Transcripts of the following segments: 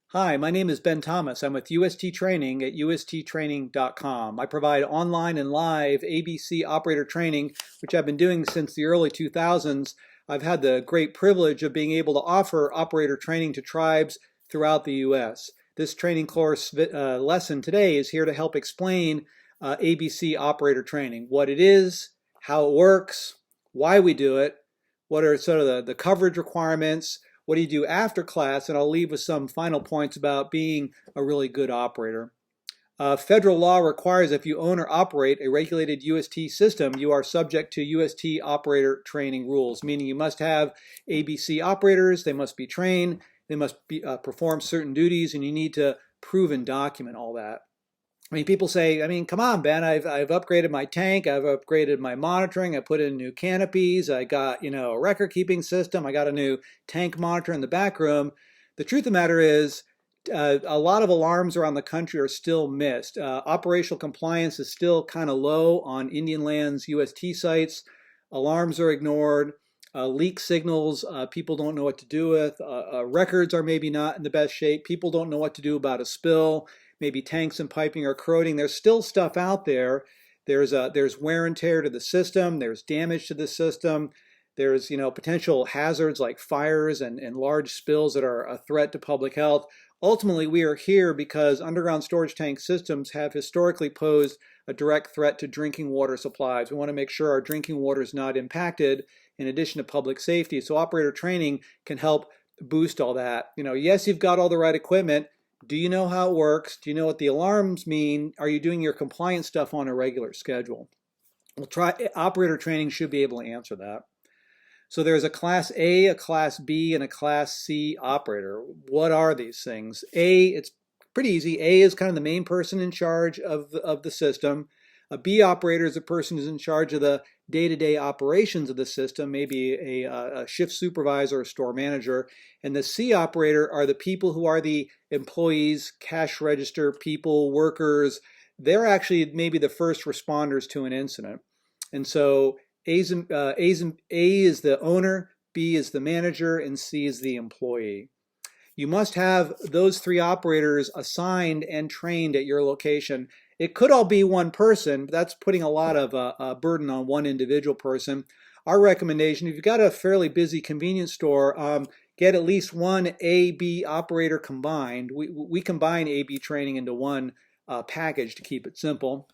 Hi, my name is Ben Thomas. I'm with UST Training at usttraining.com. I provide online and live ABC operator training, which I've been doing since the early 2000s. I've had the great privilege of being able to offer operator training to tribes throughout the U.S. This training course lesson today is here to help explain ABC operator training, what it is, how it works, why we do it, what are sort of the coverage requirements, what do you do after class, and I'll leave with some final points about being a really good operator. Federal law requires if you own or operate a regulated UST system, you are subject to UST operator training rules, meaning you must have ABC operators, they must be trained, they must perform certain duties, and you need to prove and document all that. I mean, people say, come on, Ben, I've upgraded my tank, I've upgraded my monitoring, I put in new canopies, I got, a record keeping system, I got a new tank monitor in the back room. The truth of the matter is, a lot of alarms around the country are still missed. Operational compliance is still kind of low on Indian Lands UST sites. Alarms are ignored. Leak signals, people don't know what to do with. Records are maybe not in the best shape. People don't know what to do about a spill. Maybe tanks and piping are corroding. There's still stuff out there. There's wear and tear to the system. There's damage to the system. There's potential hazards like fires and large spills that are a threat to public health. Ultimately, we are here because underground storage tank systems have historically posed a direct threat to drinking water supplies. We want to make sure our drinking water is not impacted in addition to public safety. So operator training can help boost all that. Yes, you've got all the right equipment. Do you know how it works? Do you know what the alarms mean? Are you doing your compliance stuff on a regular schedule? Operator training should be able to answer that. So there's a Class A, a Class B, and a Class C operator. What are these things? A, it's pretty easy. A is kind of the main person in charge of the system. A B operator is a person who's in charge of the day-to-day operations of the system, maybe a shift supervisor or a store manager. And the C operator are the people who are the employees, cash register people, workers. They're actually maybe the first responders to an incident. And so A is the owner, B is the manager, and C is the employee. You must have those three operators assigned and trained at your location. It could all be one person, but that's putting a lot of burden on one individual person. Our recommendation, if you've got a fairly busy convenience store, get at least one A-B operator combined. We combine A-B training into one package to keep it simple.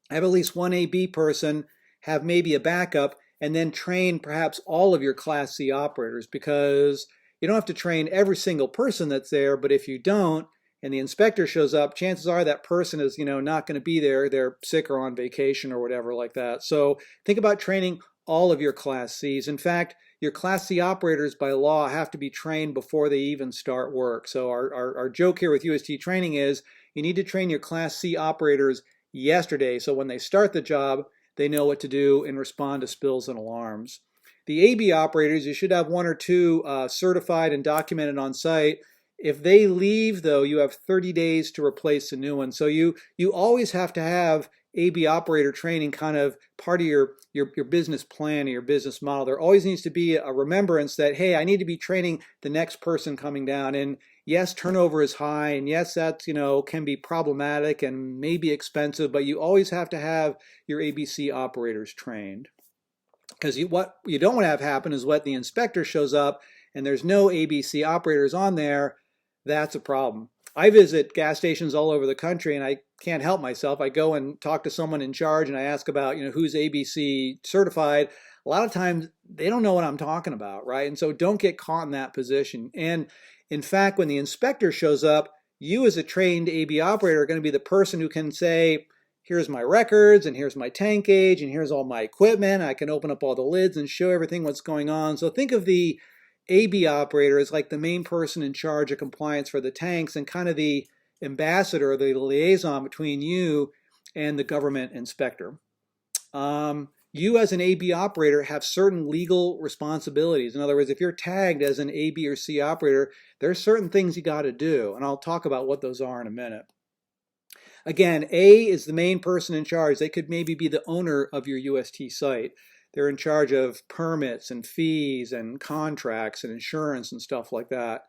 Have at least one A-B person, have maybe a backup, and then train perhaps all of your Class C operators, because you don't have to train every single person that's there, but if you don't, and the inspector shows up, chances are that person is, not going to be there. They're sick or on vacation or whatever like that. So think about training all of your Class Cs. In fact, your Class C operators by law have to be trained before they even start work. So our joke here with UST training is you need to train your Class C operators yesterday, so when they start the job, they know what to do and respond to spills and alarms. The AB operators, you should have one or two certified and documented on site. If they leave, though, you have 30 days to replace a new one. So you always have to have AB operator training kind of part of your business plan or your business model. There always needs to be a remembrance that, hey, I need to be training the next person coming down. And yes, turnover is high, and yes, that can be problematic and maybe expensive, but you always have to have your ABC operators trained. Because what you don't want to have happen is what the inspector shows up and there's no ABC operators on there. That's a problem. I visit gas stations all over the country and I can't help myself. I go and talk to someone in charge and I ask about, who's ABC certified. A lot of times they don't know what I'm talking about, right? And so don't get caught in that position. And in fact, when the inspector shows up, you as a trained AB operator are going to be the person who can say, here's my records and here's my tank gauge and here's all my equipment. I can open up all the lids and show everything what's going on. So think of the AB operator is like the main person in charge of compliance for the tanks and kind of the ambassador, the liaison between you and the government inspector. You as an AB operator have certain legal responsibilities. In other words, if you're tagged as an AB or C operator, there's certain things you got to do, and I'll talk about what those are in a minute. Again, A is the main person in charge. They could maybe be the owner of your UST site. They're in charge of permits and fees and contracts and insurance and stuff like that.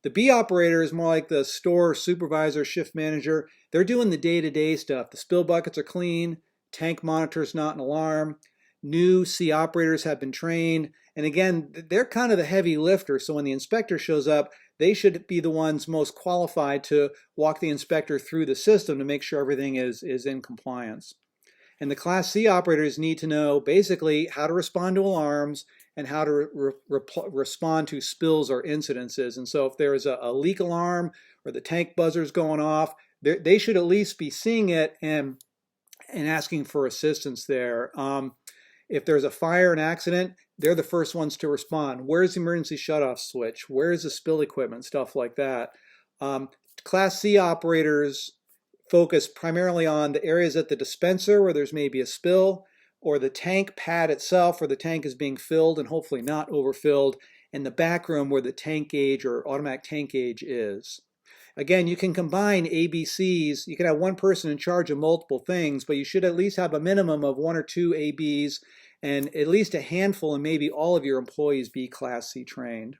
The B operator is more like the store supervisor, shift manager. They're doing the day-to-day stuff. The spill buckets are clean, tank monitor's not an alarm, new C operators have been trained, and again, they're kind of the heavy lifter, so when the inspector shows up, they should be the ones most qualified to walk the inspector through the system to make sure everything is in compliance. And the Class C operators need to know basically how to respond to alarms and how to respond to spills or incidences. And so if there is a leak alarm or the tank buzzer's going off, they should at least be seeing it and asking for assistance there. If there's a fire, an accident, they're the first ones to respond. Where's the emergency shutoff switch? Where's the spill equipment? Stuff like that. Class C operators focus primarily on the areas at the dispenser where there's maybe a spill, or the tank pad itself where the tank is being filled and hopefully not overfilled, and the back room where the tank gauge or automatic tank gauge is. Again, you can combine ABCs. You can have one person in charge of multiple things, but you should at least have a minimum of 1 or 2 ABs and at least a handful and maybe all of your employees be Class C trained.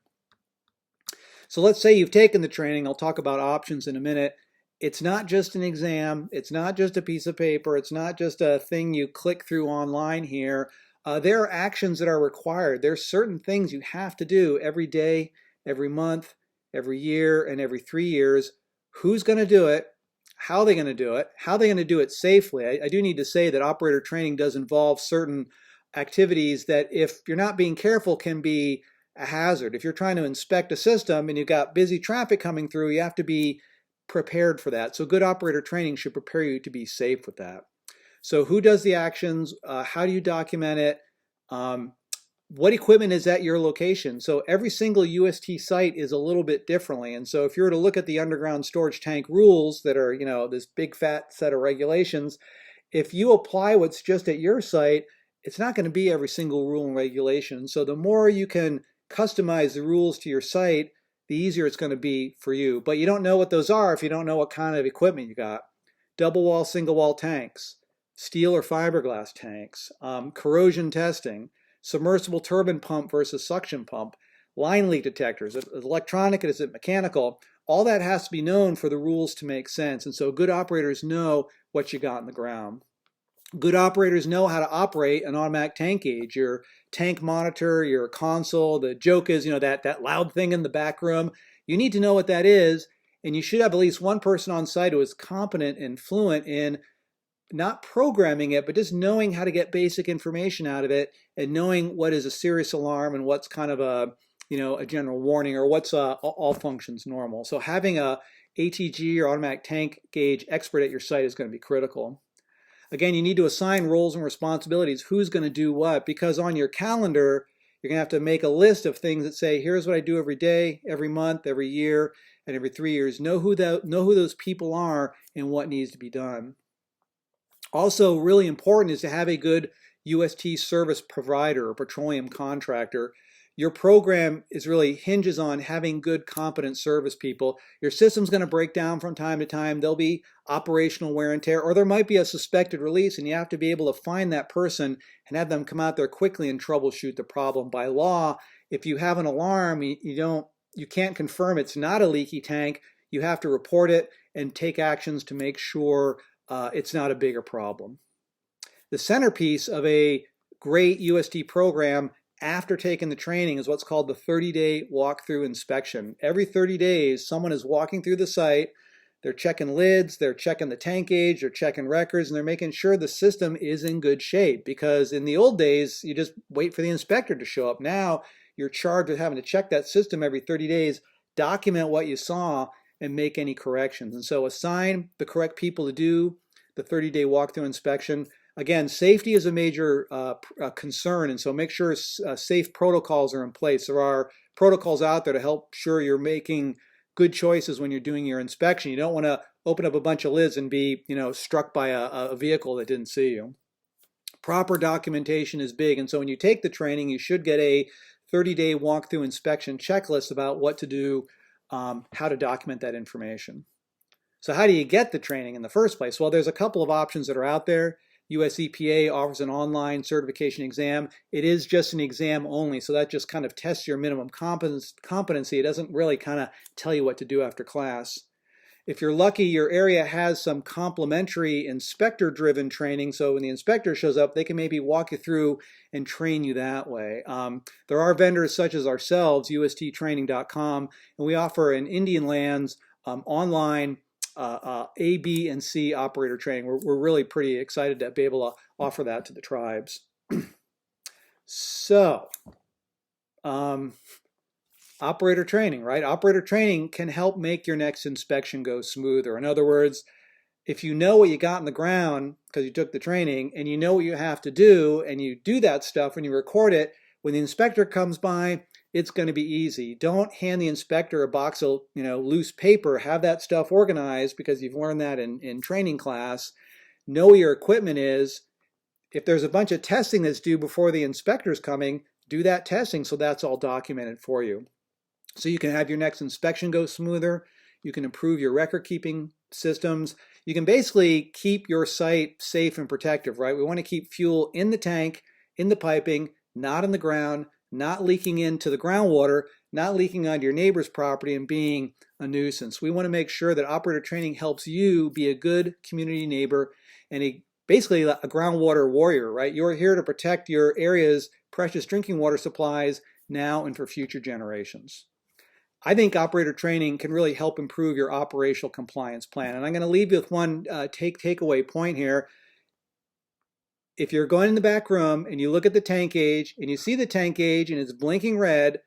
So let's say you've taken the training. I'll talk about options in a minute. It's not just an exam. It's not just a piece of paper. It's not just a thing you click through online here. There are actions that are required. There's certain things you have to do every day, every month, every year, and every 3 years. Who's going to do it? How are they going to do it? How are they going to do it safely? I do need to say that operator training does involve certain activities that, if you're not being careful, can be a hazard. If you're trying to inspect a system and you've got busy traffic coming through, you have to be prepared for that. So good operator training should prepare you to be safe with that. So who does the actions? How do you document it? What equipment is at your location? So every single UST site is a little bit differently. And so if you were to look at the underground storage tank rules that are, this big fat set of regulations, if you apply what's just at your site, it's not going to be every single rule and regulation. So the more you can customize the rules to your site, the easier it's going to be for you. But you don't know what those are if you don't know what kind of equipment you got. Double wall, single wall tanks, steel or fiberglass tanks, corrosion testing, submersible turbine pump versus suction pump, line leak detectors, is it electronic, is it mechanical? All that has to be known for the rules to make sense. And so good operators know what you got in the ground. Good operators know how to operate an automatic tank gauge, your tank monitor, your console. The joke is, that loud thing in the back room. You need to know what that is, and you should have at least one person on site who is competent and fluent in not programming it, but just knowing how to get basic information out of it and knowing what is a serious alarm and what's kind of a general warning, or what's all functions normal. So having a ATG or automatic tank gauge expert at your site is going to be critical. Again, you need to assign roles and responsibilities. Who's going to do what? Because on your calendar, you're going to have to make a list of things that say, here's what I do every day, every month, every year, and every 3 years. Know who those people are and what needs to be done. Also, really important is to have a good UST service provider or petroleum contractor. Your program really hinges on having good, competent service people. Your system's going to break down from time to time. There'll be operational wear and tear, or there might be a suspected release, and you have to be able to find that person and have them come out there quickly and troubleshoot the problem. By law, if you have an alarm, you can't confirm it's not a leaky tank. You have to report it and take actions to make sure it's not a bigger problem. The centerpiece of a great UST program after taking the training is what's called the 30-day walkthrough inspection. Every 30 days, someone is walking through the site. They're checking lids, they're checking the tank gauge, they're checking records, and they're making sure the system is in good shape. Because in the old days, you just wait for the inspector to show up. Now, you're charged with having to check that system every 30 days, document what you saw, and make any corrections. And so assign the correct people to do the 30-day walkthrough inspection. Again, safety is a major concern, and so make sure safe protocols are in place. There are protocols out there to help sure you're making good choices when you're doing your inspection. You don't want to open up a bunch of lids and be, struck by a vehicle that didn't see you. Proper documentation is big, and so when you take the training, you should get a 30-day walkthrough inspection checklist about what to do, how to document that information. So how do you get the training in the first place? Well, there's a couple of options that are out there. US EPA offers an online certification exam. It is just an exam only, so that just kind of tests your minimum competency. It doesn't really kind of tell you what to do after class. If you're lucky, your area has some complimentary inspector-driven training, so when the inspector shows up, they can maybe walk you through and train you that way. There are vendors such as ourselves, USTtraining.com, and we offer in Indian lands online A, B, and C operator training. We're really pretty excited to be able to offer that to the tribes. So, operator training, right? Operator training can help make your next inspection go smoother. In other words, if you know what you got in the ground because you took the training and you know what you have to do and you do that stuff when you record it, when the inspector comes by, it's going to be easy. Don't hand the inspector a box of loose paper. Have that stuff organized because you've learned that in training class. Know where your equipment is. If there's a bunch of testing that's due before the inspector's coming, do that testing so that's all documented for you. So you can have your next inspection go smoother. You can improve your record keeping systems. You can basically keep your site safe and protective, right? We want to keep fuel in the tank, in the piping, not in the ground, not leaking into the groundwater, not leaking onto your neighbor's property and being a nuisance. We want to make sure that operator training helps you be a good community neighbor and basically a groundwater warrior, right? You're here to protect your area's precious drinking water supplies now and for future generations. I think operator training can really help improve your operational compliance plan. And I'm going to leave you with one takeaway point here. If you're going in the back room and you look at the tank gauge and you see the tank gauge and it's blinking red,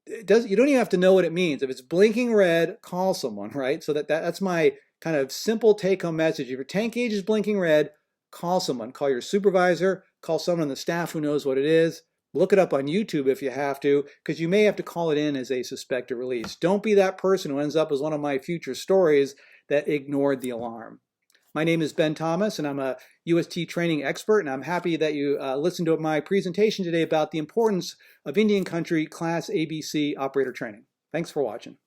you don't even have to know what it means. If it's blinking red, call someone, right? So that's my kind of simple take-home message. If your tank gauge is blinking red, call someone. Call your supervisor, call someone on the staff who knows what it is. Look it up on YouTube if you have to, because you may have to call it in as a suspected release. Don't be that person who ends up as one of my future stories that ignored the alarm. My name is Ben Thomas, and I'm a UST training expert, and I'm happy that you listened to my presentation today about the importance of Indian Country Class ABC operator training. Thanks for watching.